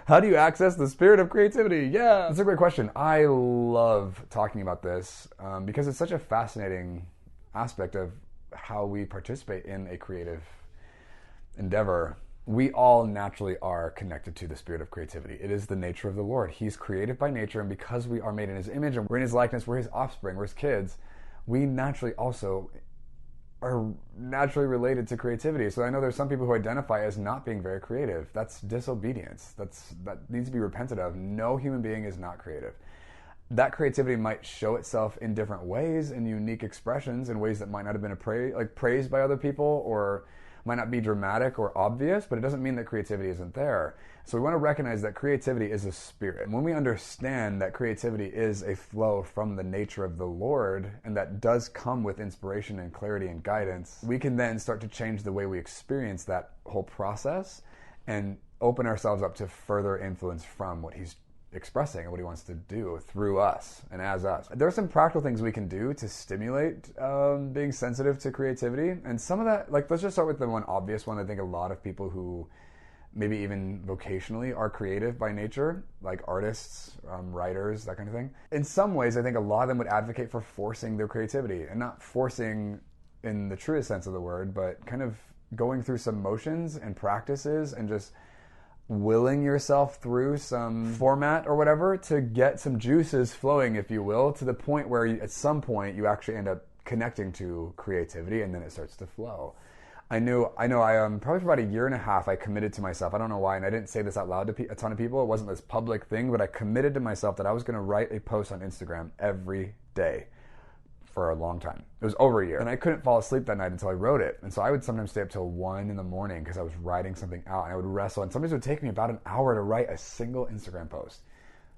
How do you access the spirit of creativity? Yeah, that's a great question. I love talking about this because it's such a fascinating aspect of how we participate in a creative endeavor. We all naturally are connected to the spirit of creativity. It is the nature of the Lord. He's creative by nature, and because we are made in his image and we're in his likeness, we're his offspring, we're his kids, we naturally also are naturally related to creativity. So I know there's some people who identify as not being very creative. That's disobedience. That needs to be repented of. No human being is not creative. That creativity might show itself in different ways, in unique expressions, in ways that might not have been praised by other people, or might not be dramatic or obvious, but it doesn't mean that creativity isn't there. So we want to recognize that creativity is a spirit. And when we understand that creativity is a flow from the nature of the Lord, and that does come with inspiration and clarity and guidance, we can then start to change the way we experience that whole process and open ourselves up to further influence from what he's expressing and what he wants to do through us and as us. There are some practical things we can do to stimulate being sensitive to creativity. And some of that, like, let's just start with the one obvious one. I think a lot of people who maybe even vocationally are creative by nature, like artists, writers, that kind of thing. In some ways, I think a lot of them would advocate for forcing their creativity, and not forcing in the truest sense of the word, but kind of going through some motions and practices and just willing yourself through some format or whatever to get some juices flowing, if you will, to the point where at some point you actually end up connecting to creativity, and then it starts to flow. I know I probably for about a year and a half I committed to myself. I don't know why, and I didn't say this out loud to a ton of people. It wasn't this public thing, but I committed to myself that I was going to write a post on Instagram every day for a long time. It was over a year. And I couldn't fall asleep that night until I wrote it. And so I would sometimes stay up till 1 in the morning because I was writing something out, and I would wrestle. And sometimes it would take me about an hour to write a single Instagram post.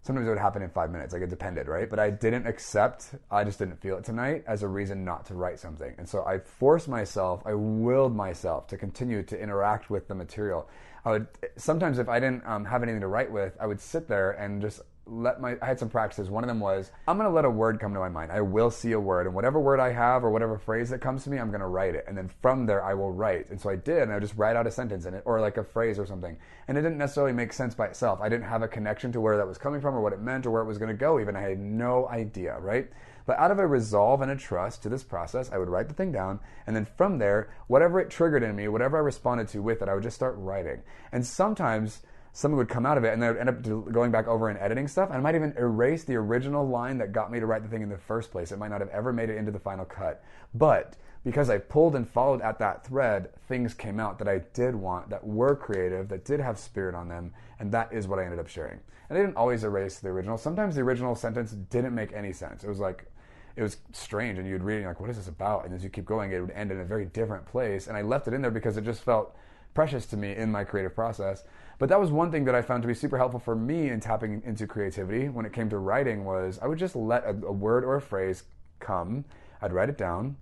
Sometimes it would happen in 5 minutes. Like, it depended, right? But I didn't accept, I just didn't feel it tonight as a reason not to write something. And so I forced myself, I willed myself to continue to interact with the material. I would, sometimes if I didn't have anything to write with, I would sit there and just I had some practices. One of them was, I'm going to let a word come to my mind. I will see a word, and whatever word I have or whatever phrase that comes to me, I'm going to write it. And then from there, I will write. And so I did, and I would just write out a sentence in it, or like a phrase or something. And it didn't necessarily make sense by itself. I didn't have a connection to where that was coming from or what it meant or where it was going to go even. I had no idea, right? But out of a resolve and a trust to this process, I would write the thing down, and then from there, whatever it triggered in me, whatever I responded to with it, I would just start writing. And sometimes something would come out of it, and then I would end up going back over and editing stuff, and I might even erase the original line that got me to write the thing in the first place. It might not have ever made it into the final cut. But because I pulled and followed at that thread, things came out that I did want, that were creative, that did have spirit on them, and that is what I ended up sharing. And I didn't always erase the original. Sometimes the original sentence didn't make any sense. It was strange, and you'd read it and you're like, what is this about? And as you keep going, it would end in a very different place. And I left it in there because it just felt precious to me in my creative process. But that was one thing that I found to be super helpful for me in tapping into creativity when it came to writing, was I would just let a word or a phrase come, I'd write it down,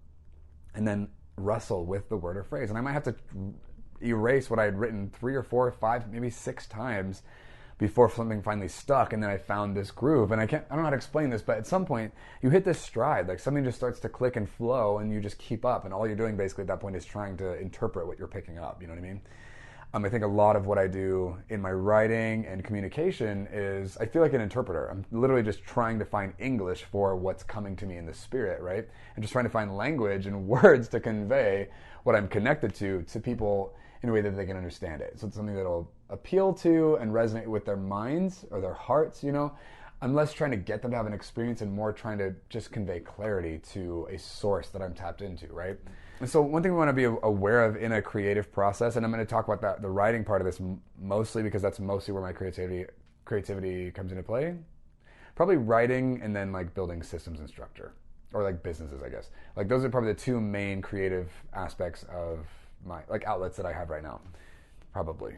and then wrestle with the word or phrase. And I might have to erase what I had written 3 or 4 or 5, maybe 6 times before something finally stuck, and then I found this groove. And I don't know how to explain this, but at some point you hit this stride, like something just starts to click and flow, and you just keep up, and all you're doing basically at that point is trying to interpret what you're picking up, you know what I mean? I think a lot of what I do in my writing and communication is I feel like an interpreter. I'm literally just trying to find English for what's coming to me in the spirit, right? And just trying to find language and words to convey what I'm connected to people in a way that they can understand it. So it's something that'll appeal to and resonate with their minds or their hearts, you know? I'm less trying to get them to have an experience and more trying to just convey clarity to a source that I'm tapped into, right? And so one thing we want to be aware of in a creative process, and I'm going to talk about the writing part of this mostly because that's mostly where my creativity comes into play. Probably writing, and then like building systems and structure, or like businesses, I guess. Like those are probably the 2 main creative aspects of my like outlets that I have right now. Probably.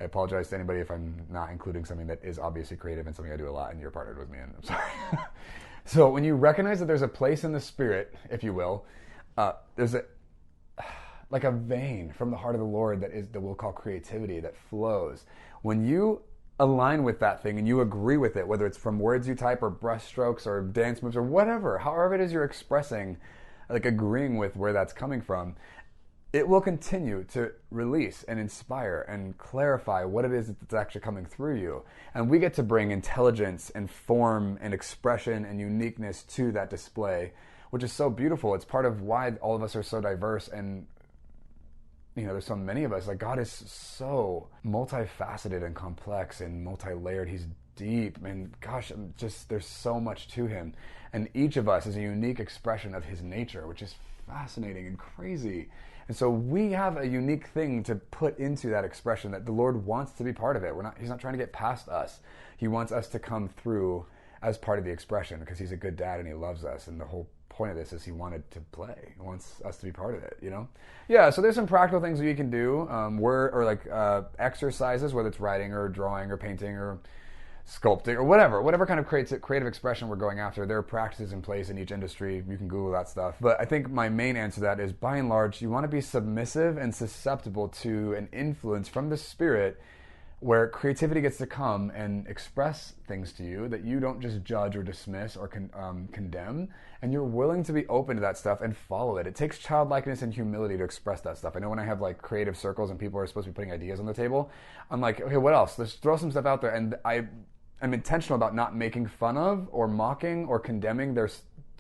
I apologize to anybody if I'm not including something that is obviously creative and something I do a lot and you're partnered with me, and I'm sorry. So when you recognize that there's a place in the spirit, if you will, there's like a vein from the heart of the Lord that we'll call creativity that flows. When you align with that thing and you agree with it, whether it's from words you type or brush strokes or dance moves or whatever, however it is you're expressing, like agreeing with where that's coming from, it will continue to release and inspire and clarify what it is that's actually coming through you. And we get to bring intelligence and form and expression and uniqueness to that display, which is so beautiful. It's part of why all of us are so diverse, and there's so many of us. Like, God is so multifaceted and complex and multi-layered. He's deep, and gosh, there's so much to him. And each of us is a unique expression of his nature, which is fascinating and crazy. And so we have a unique thing to put into that expression that the Lord wants to be part of it. He's not trying to get past us. He wants us to come through as part of the expression because he's a good dad and he loves us. And the whole point of this is he wanted to play. He wants us to be part of it, Yeah, so there's some practical things that you can do, exercises, whether it's writing or drawing or painting or sculpting or whatever kind of creative expression we're going after. There are practices in place in each industry. You can Google that stuff. But I think my main answer to that is, by and large, you want to be submissive and susceptible to an influence from the Spirit where creativity gets to come and express things to you that you don't just judge or dismiss or condemn, and you're willing to be open to that stuff and follow it. It takes childlikeness and humility to express that stuff. I know when I have like creative circles and people are supposed to be putting ideas on the table, I'm like, okay, what else? Let's throw some stuff out there. And I'm intentional about not making fun of or mocking or condemning their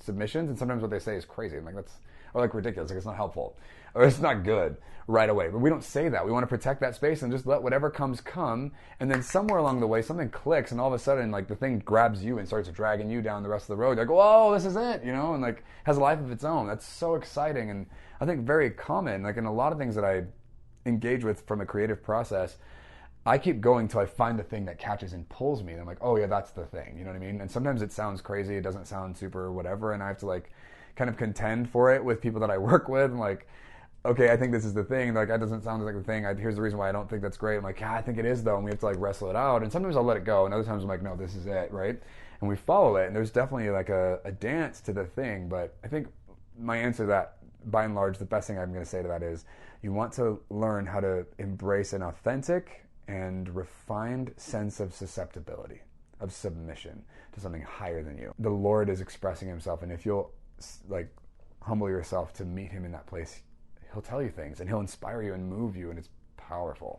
submissions, and sometimes what they say is crazy. I'm like, that's ridiculous. Like, it's not helpful or it's not good right away. But we don't say that. We want to protect that space and just let whatever comes come. And then somewhere along the way, something clicks, and all of a sudden, like, the thing grabs you and starts dragging you down the rest of the road. You're like, whoa, this is it, and like has a life of its own. That's so exciting, and I think very common. Like in a lot of things that I engage with from a creative process, I keep going till I find the thing that catches and pulls me. And I'm like, oh yeah, that's the thing. You know what I mean? And sometimes it sounds crazy. It doesn't sound super whatever. And I have to like kind of contend for it with people that I work with. And like, okay, I think this is the thing. Like, that doesn't sound like the thing. Here's the reason why I don't think that's great. I'm like, yeah, I think it is though. And we have to like wrestle it out. And sometimes I'll let it go. And other times I'm like, no, this is it. Right. And we follow it. And there's definitely like a dance to the thing. But I think my answer to that, by and large, the best thing I'm going to say to that is you want to learn how to embrace an authentic and refined sense of susceptibility, of submission to something higher than you. The Lord is expressing himself, and if you'll like humble yourself to meet him in that place, he'll tell you things and he'll inspire you and move you, and it's powerful.